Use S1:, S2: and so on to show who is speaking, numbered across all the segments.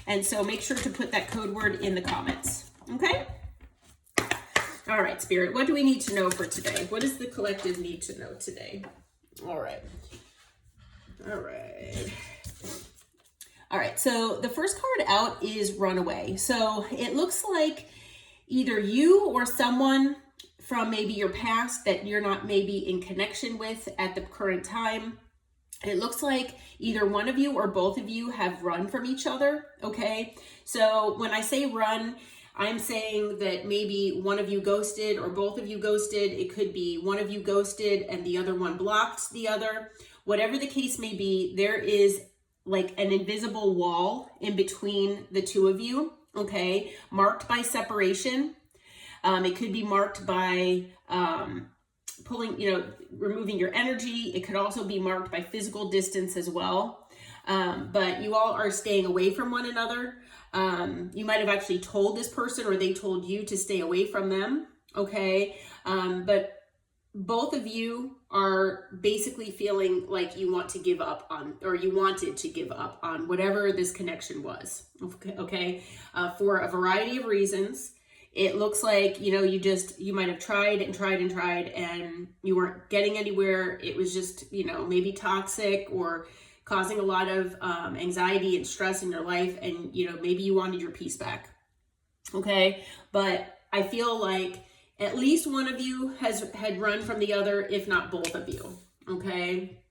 S1: And so make sure to put that code word in the comments. Okay? All right, Spirit, what do we need to know for today? What does the collective need to know today? All right. All right. All right, so the first card out is Runaway. So it looks like either you or someone from maybe your past that you're not maybe in connection with at the current time. It looks like either one of you or both of you have run from each other, okay? So when I say run, I'm saying that maybe one of you ghosted or both of you ghosted. It could be one of you ghosted and the other one blocked the other. Whatever the case may be, there is like an invisible wall in between the two of you, okay? Marked by separation. It could be marked by pulling, removing your energy. It could also be marked by physical distance as well. But you all are staying away from one another. You might have actually told this person or they told you to stay away from them, okay? But both of you are basically feeling like you want to give up on, or you wanted to give up on whatever this connection was, okay? For a variety of reasons. It looks like, you might have tried and tried and tried and you weren't getting anywhere. It was just, maybe toxic or causing a lot of anxiety and stress in your life. And, maybe you wanted your peace back. Okay. But I feel like at least one of you had run from the other, if not both of you. Okay.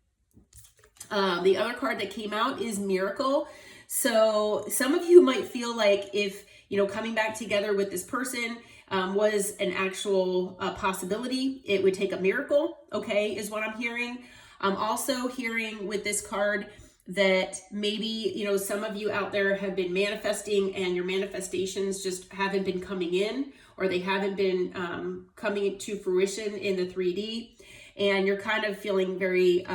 S1: The other card that came out is Miracle. So some of you might feel like if, coming back together with this person was an actual possibility, it would take a miracle, okay, is what I'm hearing. I'm also hearing with this card that maybe, some of you out there have been manifesting and your manifestations just haven't been coming in, or they haven't been coming to fruition in the 3D. And you're kind of feeling very,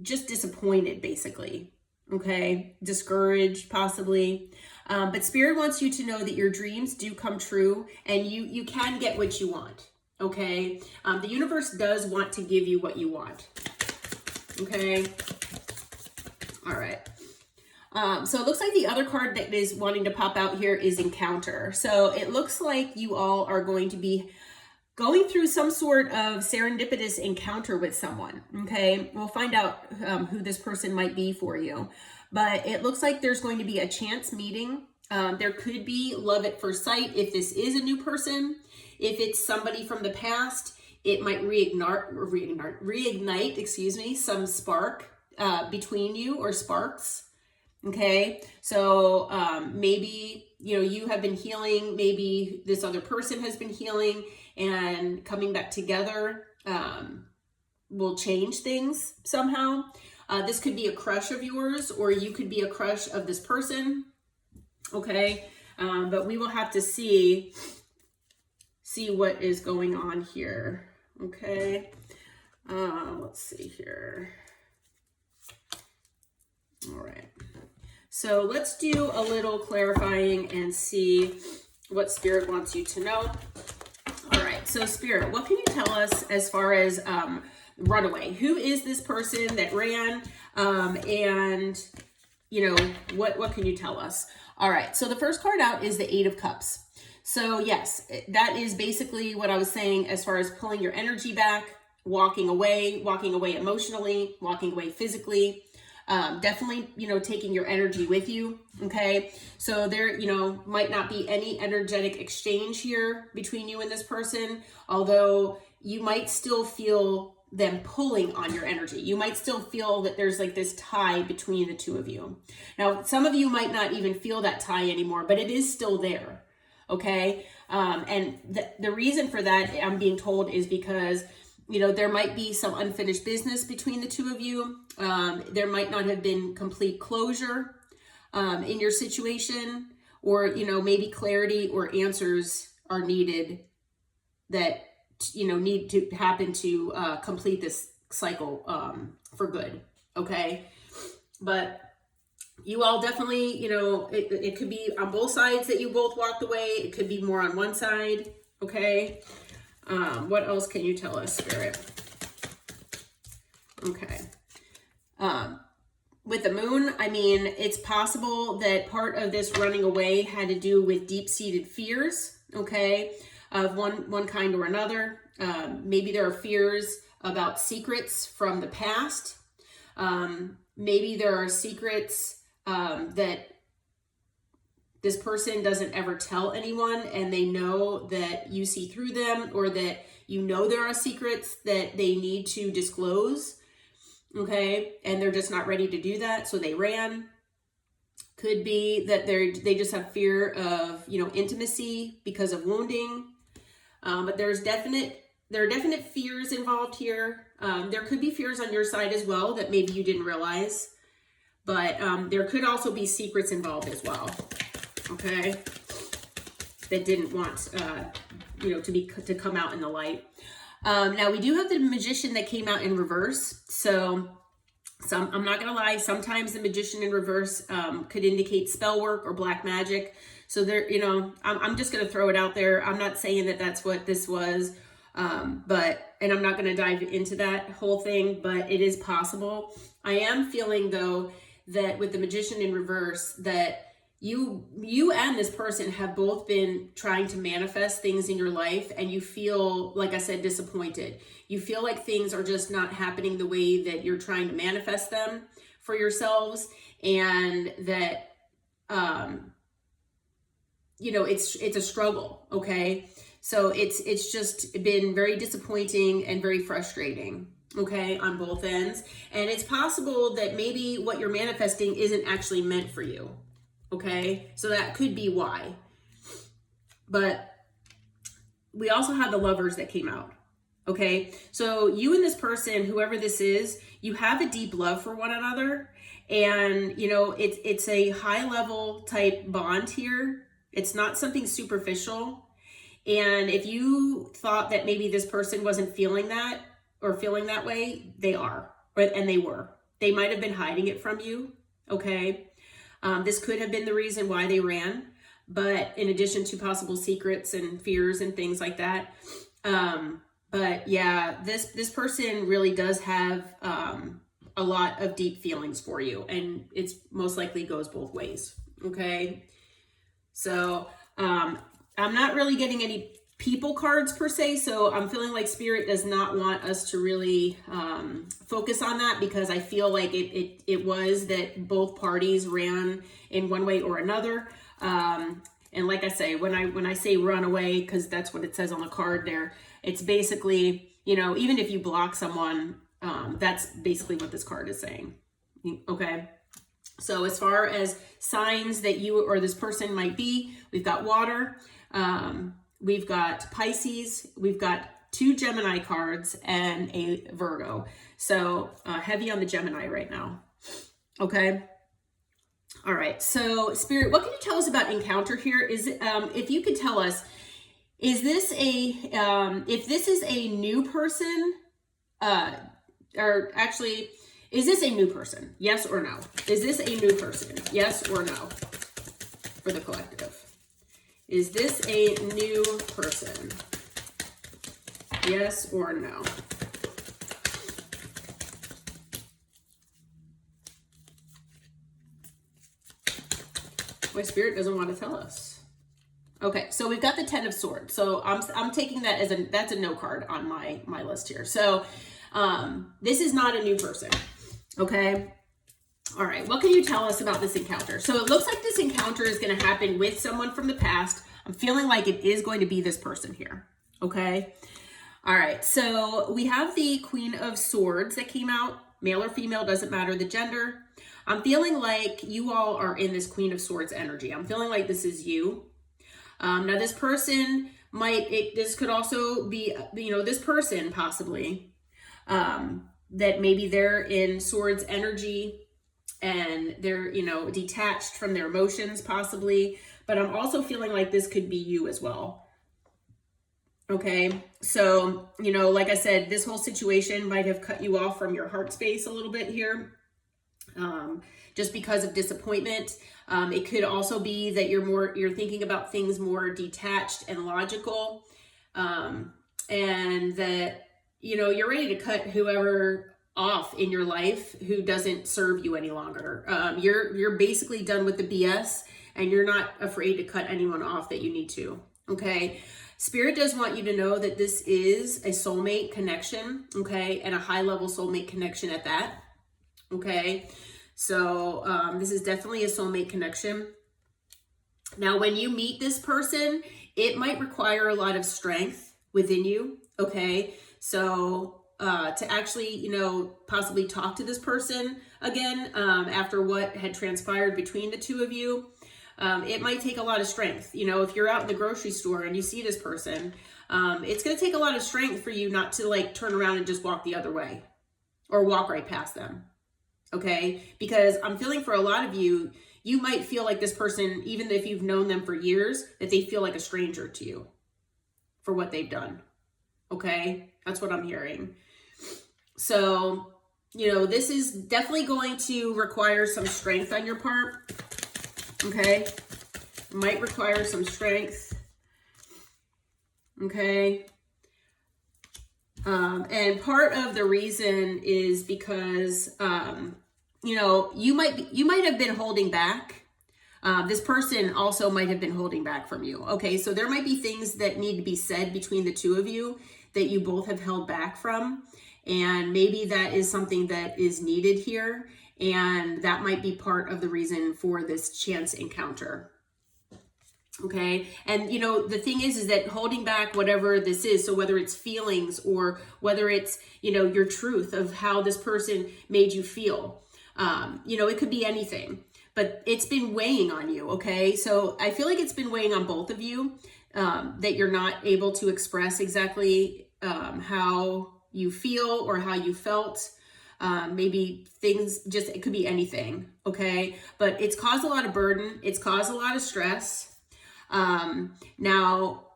S1: just disappointed, basically. Okay, discouraged possibly. But Spirit wants you to know that your dreams do come true and you can get what you want. Okay, the universe does want to give you what you want. Okay, all right. So it looks like the other card that is wanting to pop out here is Encounter. So it looks like you all are going to be going through some sort of serendipitous encounter with someone, okay? We'll find out who this person might be for you. But it looks like there's going to be a chance meeting. There could be love at first sight if this is a new person. If it's somebody from the past, it might reignite, some spark between you or sparks, okay? So maybe, you have been healing. Maybe this other person has been healing. And coming back together will change things somehow. This could be a crush of yours, or you could be a crush of this person. Okay, but we will have to see what is going on here. Okay, let's see here. All right, so let's do a little clarifying and see what Spirit wants you to know. All right, so Spirit, what can you tell us as far as Runaway? Who is this person that ran? And, what can you tell us? All right, so the first card out is the Eight of Cups. So yes, that is basically what I was saying as far as pulling your energy back, walking away emotionally, walking away physically. Definitely, taking your energy with you. Okay. So there, might not be any energetic exchange here between you and this person, although you might still feel them pulling on your energy. You might still feel that there's like this tie between the two of you. Now, some of you might not even feel that tie anymore, but it is still there. Okay. And the reason for that, I'm being told, is because there might be some unfinished business between the two of you. There might not have been complete closure in your situation, or, maybe clarity or answers are needed that, need to happen to complete this cycle for good. Okay. But you all definitely, it could be on both sides that you both walked away. It could be more on one side. Okay. What else can you tell us, Spirit? Okay. with the moon, I mean, it's possible that part of this running away had to do with deep-seated fears, okay, of one kind or another. Maybe there are fears about secrets from the past. Maybe there are secrets that this person doesn't ever tell anyone, and they know that you see through them, or that you know there are secrets that they need to disclose, okay, and they're just not ready to do that, so they ran. Could be that they just have fear of, you know, intimacy because of wounding. But there are definite fears involved here. There could be fears on your side as well that maybe you didn't realize, but there could also be secrets involved as well, okay, that didn't want you know, to come out in the light. Now we do have the Magician that came out in reverse. So I'm not gonna lie, sometimes the Magician in reverse could indicate spell work or black magic. So there, you know, I'm just gonna throw it out there. I'm not saying that that's what this was, and I'm not gonna dive into that whole thing, but it is possible. I am feeling though that with the Magician in reverse, that you and this person have both been trying to manifest things in your life, and you feel, like I said, disappointed. You feel like things are just not happening the way that you're trying to manifest them for yourselves, and that you know, it's a struggle, okay? So it's just been very disappointing and very frustrating, okay, on both ends. And it's possible that maybe what you're manifesting isn't actually meant for you. Okay, so that could be why. But we also have the Lovers that came out. Okay, so you and this person, whoever this is, you have a deep love for one another, and you know, it's a high level type bond here. It's not something superficial. And if you thought that maybe this person wasn't feeling that or feeling that way, they are, and they were. They might have been hiding it from you. Okay. This could have been the reason why they ran, but in addition to possible secrets and fears and things like that. But yeah, this person really does have a lot of deep feelings for you, and it's most likely goes both ways. Okay. So I'm not really getting any people cards per se, so I'm feeling like Spirit does not want us to really focus on that, because I feel like it was that both parties ran in one way or another. And like I say, when I say run away, because that's what it says on the card there, it's basically, you know, even if you block someone, that's basically what this card is saying. Okay. So as far as signs that you or this person might be, we've got water, we've got Pisces, we've got 2 Gemini cards, and a Virgo. So heavy on the Gemini right now. Okay. All right. So Spirit, what can you tell us about encounter here? Is if you could tell us, is this if this is a new person, or actually, is this a new person? Yes or no? Is this a new person? Yes or no? For the collective. Is this a new person? Yes or no? My Spirit doesn't want to tell us. Okay, so we've got the 10 of Swords. So I'm taking that as that's a no card on my list here. So this is not a new person. Okay. All right. What can you tell us about this encounter? So it looks like this encounter is going to happen with someone from the past. I'm feeling like it is going to be this person here. Okay. All right. So we have the Queen of Swords that came out. Male or female, doesn't matter the gender. I'm feeling like you all are in this Queen of Swords energy. I'm feeling like this is you. Now this person this could also be, you know, this person possibly, that maybe they're in Swords energy and they're, you know, detached from their emotions possibly, but I'm also feeling like this could be you as well. Okay. So, you know, like I said, this whole situation might have cut you off from your heart space a little bit here. Just because of disappointment. It could also be that you're thinking about things more detached and logical. And that, you know, you're ready to cut whoever off in your life who doesn't serve you any longer. You're basically done with the BS, and you're not afraid to cut anyone off that you need to. Okay. Spirit does want you to know that this is a soulmate connection. Okay. And a high level soulmate connection at that. Okay. So this is definitely a soulmate connection. Now, when you meet this person, it might require a lot of strength within you. Okay. So to actually, you know, possibly talk to this person again after what had transpired between the two of you, it might take a lot of strength. You know, if you're out in the grocery store and you see this person, it's going to take a lot of strength for you not to like turn around and just walk the other way or walk right past them. Okay. Because I'm feeling for a lot of you, you might feel like this person, even if you've known them for years, that they feel like a stranger to you for what they've done. Okay. That's what I'm hearing. So, you know, this is definitely going to require some strength on your part. Okay. Might require some strength. Okay. And part of the reason is because, you know, you might have been holding back. This person also might have been holding back from you. Okay. So there might be things that need to be said between the two of you that you both have held back from. And maybe that is something that is needed here. And that might be part of the reason for this chance encounter. Okay. And, you know, the thing is that holding back whatever this is, so whether it's feelings or whether it's, you know, your truth of how this person made you feel, you know, it could be anything, but it's been weighing on you. Okay. So I feel like it's been weighing on both of you, that you're not able to express exactly how you feel or how you felt. Maybe things just, it could be anything. Okay. But it's caused a lot of burden. It's caused a lot of stress. Now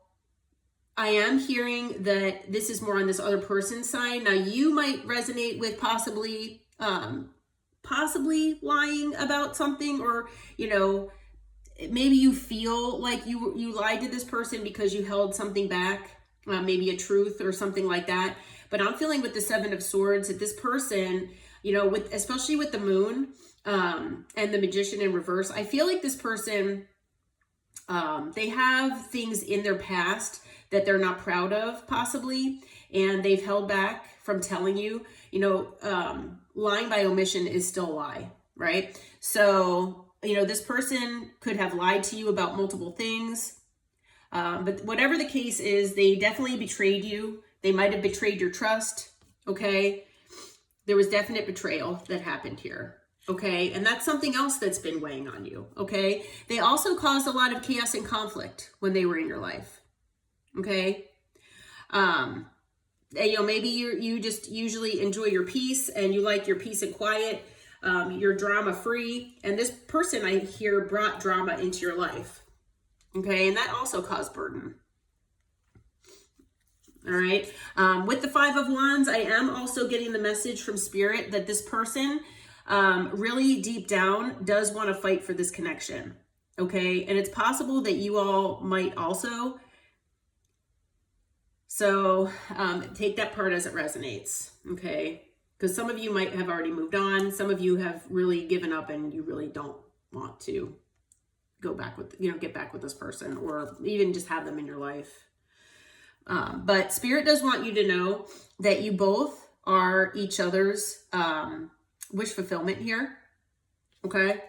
S1: I am hearing that this is more on this other person's side. Now you might resonate with possibly lying about something, or, you know, maybe you feel like you lied to this person because you held something back, maybe a truth or something like that. But I'm feeling with the Seven of Swords that this person, you know, especially with the Moon and the Magician in reverse, I feel like this person, they have things in their past that they're not proud of, possibly, and they've held back from telling you. You know, lying by omission is still a lie, right? So, you know, this person could have lied to you about multiple things, but whatever the case is, they definitely betrayed you. They might have betrayed your trust. Okay. There was definite betrayal that happened here. Okay. And that's something else that's been weighing on you. Okay. They also caused a lot of chaos and conflict when they were in your life. Okay. And, you know, maybe you just usually enjoy your peace and you like your peace and quiet. You're drama free. And this person I hear brought drama into your life. Okay. And that also caused burden. All right. With the Five of Wands, I am also getting the message from Spirit that this person really deep down does want to fight for this connection. Okay. And it's possible that you all might also. So take that part as it resonates. Okay. Because some of you might have already moved on. Some of you have really given up and you really don't want to go back with, you know, get back with this person or even just have them in your life. But Spirit does want you to know that you both are each other's wish fulfillment here. Okay.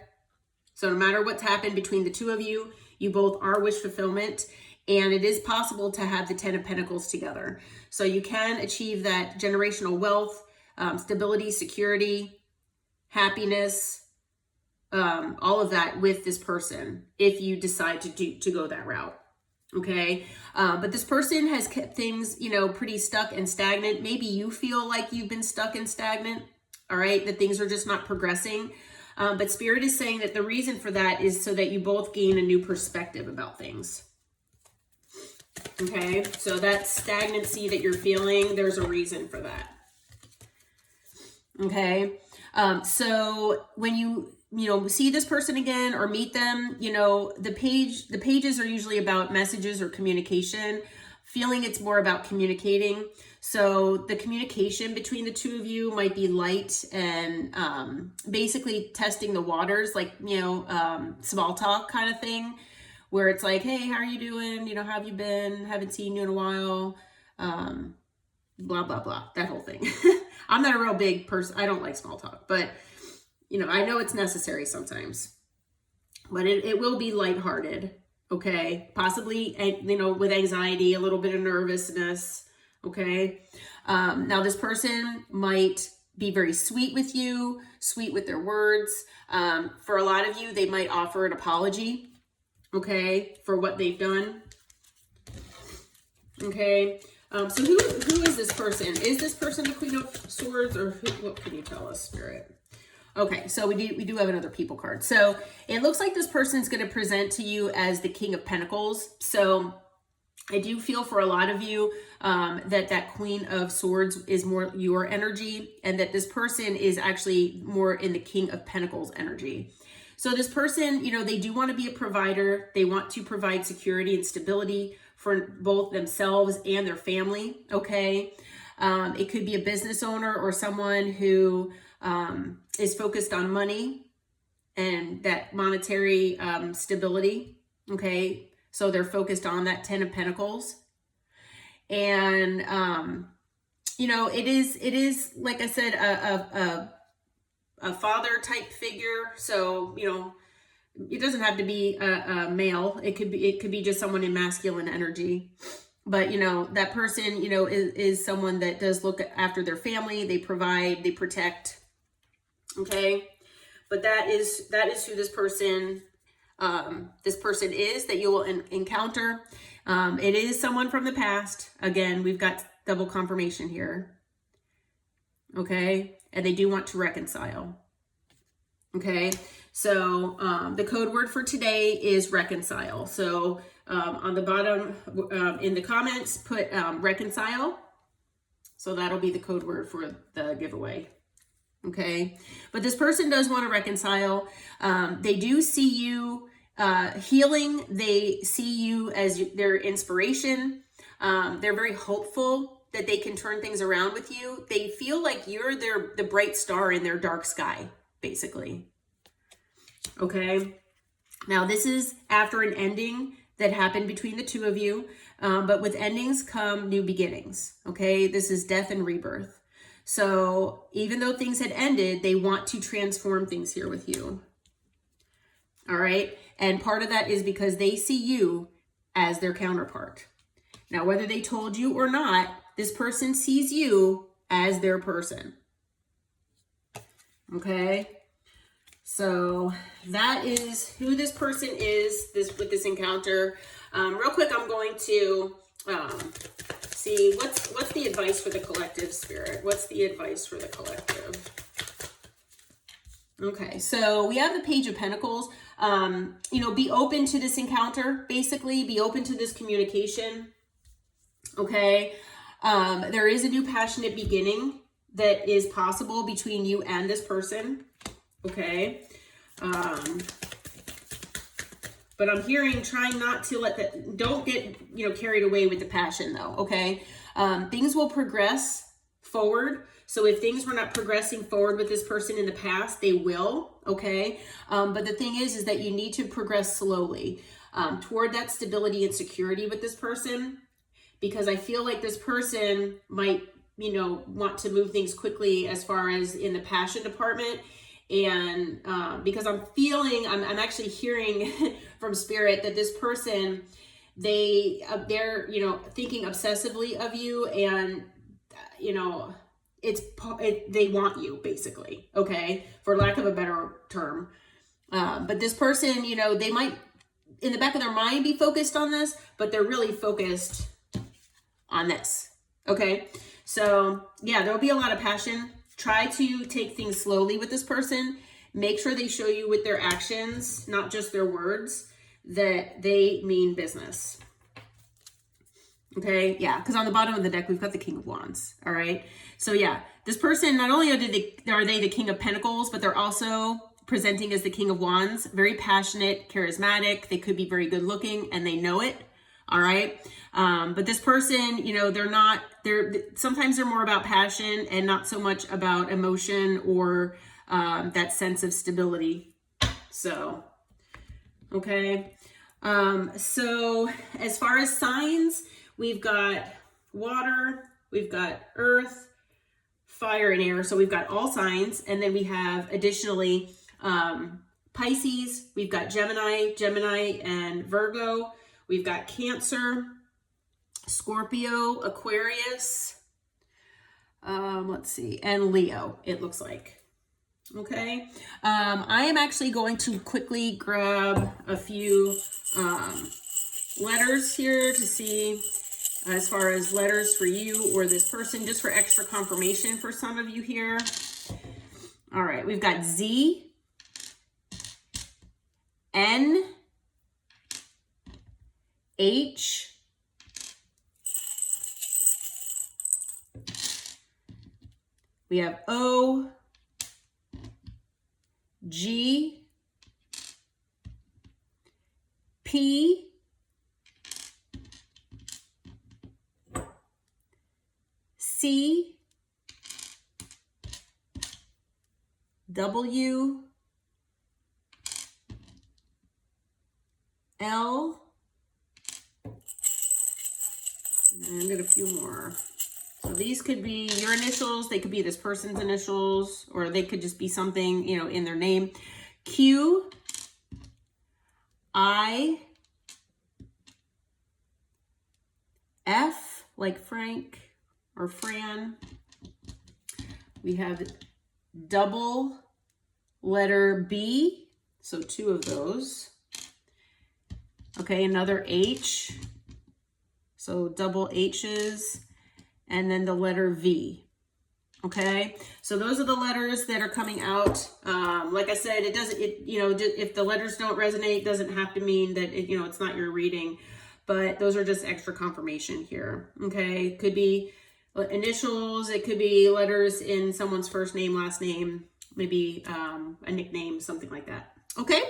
S1: So no matter what's happened between the two of you, you both are wish fulfillment, and it is possible to have the 10 of Pentacles together. So you can achieve that generational wealth, stability, security, happiness, all of that with this person if you decide to go that route. Okay. But this person has kept things, you know, pretty stuck and stagnant. Maybe you feel like you've been stuck and stagnant. All right. That things are just not progressing. But Spirit is saying that the reason for that is so that you both gain a new perspective about things. Okay. So that stagnancy that you're feeling, there's a reason for that. Okay. So when you know, see this person again or meet them, you know, the pages are usually about messages or communication feeling it's more about communicating. So the communication between the two of you might be light and basically testing the waters, like, you know, small talk kind of thing, where it's like, hey, how are you doing? You know, how have you been? Haven't seen you in a while. Blah, blah, blah, that whole thing. I'm not a real big person. I don't like small talk, but, you know, I know it's necessary sometimes, but it will be lighthearted. Okay. Possibly, you know, with anxiety, a little bit of nervousness. Okay. Now this person might be very sweet with you, sweet with their words. For a lot of you, they might offer an apology. Okay. For what they've done. Okay. So who is this person? Is this person the Queen of Swords, or what can you tell us, Spirit? Okay, so we do have another people card. So it looks like this person's going to present to you as the King of Pentacles. So I do feel for a lot of you that Queen of Swords is more your energy, and that this person is actually more in the King of Pentacles energy. So this person, you know, they do want to be a provider. They want to provide security and stability for both themselves and their family. Okay. It could be a business owner or someone who is focused on money and that monetary stability. Okay. So they're focused on that 10 of Pentacles. And, you know, it is, like I said, a father type figure. So, you know, it doesn't have to be a male. It could be just someone in masculine energy. But, you know, that person, you know, is someone that does look after their family. They provide, they protect. Okay. But that is who this person is that you will encounter. It is someone from the past. Again, we've got double confirmation here. Okay. And they do want to reconcile. Okay. So the code word for today is reconcile. So on the bottom in the comments, put reconcile. So that'll be the code word for the giveaway. Okay. But this person does want to reconcile. They do see you healing. They see you as their inspiration. They're very hopeful that they can turn things around with you. They feel like you're the bright star in their dark sky, basically. Okay. Now this is after an ending that happened between the two of you. But with endings come new beginnings. Okay. This is death and rebirth. So even though things had ended, they want to transform things here with you. All right. And part of that is because they see you as their counterpart. Now, whether they told you or not, this person sees you as their person. Okay. So that is who this person is with this encounter. Real quick, I'm going to see what's the advice for the collective, Spirit. What's the advice for the collective? Okay, so we have the Page of Pentacles. You know, be open to this encounter. Basically, be open to this communication. Okay, there is a new passionate beginning that is possible between you and this person. Okay. But I'm hearing trying not to let that, don't get, you know, carried away with the passion though. Okay. Things will progress forward. So if things were not progressing forward with this person in the past, they will. Okay. But the thing is that you need to progress slowly, toward that stability and security with this person, because I feel like this person might, you know, want to move things quickly as far as in the passion department. And because I'm actually hearing from Spirit that this person, they're, you know, thinking obsessively of you, and, you know, they want you basically. Okay. For lack of a better term. But this person, you know, they might in the back of their mind be focused on this, but they're really focused on this. Okay. So yeah, there'll be a lot of passion. Try to take things slowly with this person. Make sure they show you with their actions, not just their words, that they mean business. Okay, yeah, because on the bottom of the deck, we've got the King of Wands, all right? So yeah, this person, not only are they the King of Pentacles, but they're also presenting as the King of Wands, very passionate, charismatic. They could be very good looking and they know it, All right. But this person, you know, sometimes they're more about passion and not so much about emotion or that sense of stability. So, okay. So as far as signs, we've got water, we've got earth, fire, and air. So we've got all signs. And then we have additionally Pisces, we've got Gemini and Virgo. We've got Cancer, Scorpio, Aquarius, let's see, and Leo, it looks like. Okay. I am actually going to quickly grab a few letters here to see as far as letters for you or this person, just for extra confirmation for some of you here. All right, we've got Z, N, H, we have O, G, P, C, W, L, and I've got a few more. So these could be your initials, they could be this person's initials, or they could just be something, you know, in their name. Q, I, F, like Frank or Fran. We have double letter B, so 2 of those. Okay, another H, so double H's, and then the letter V. Okay, so those are the letters that are coming out. Like I said, you know, if the letters don't resonate, doesn't have to mean that you know, it's not your reading, but those are just extra confirmation here. Okay, it could be initials, it could be letters in someone's first name, last name, maybe a nickname, something like that. Okay.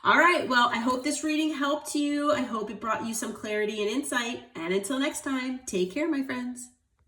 S1: All right. Well, I hope this reading helped you. I hope it brought you some clarity and insight. And until next time, take care, my friends.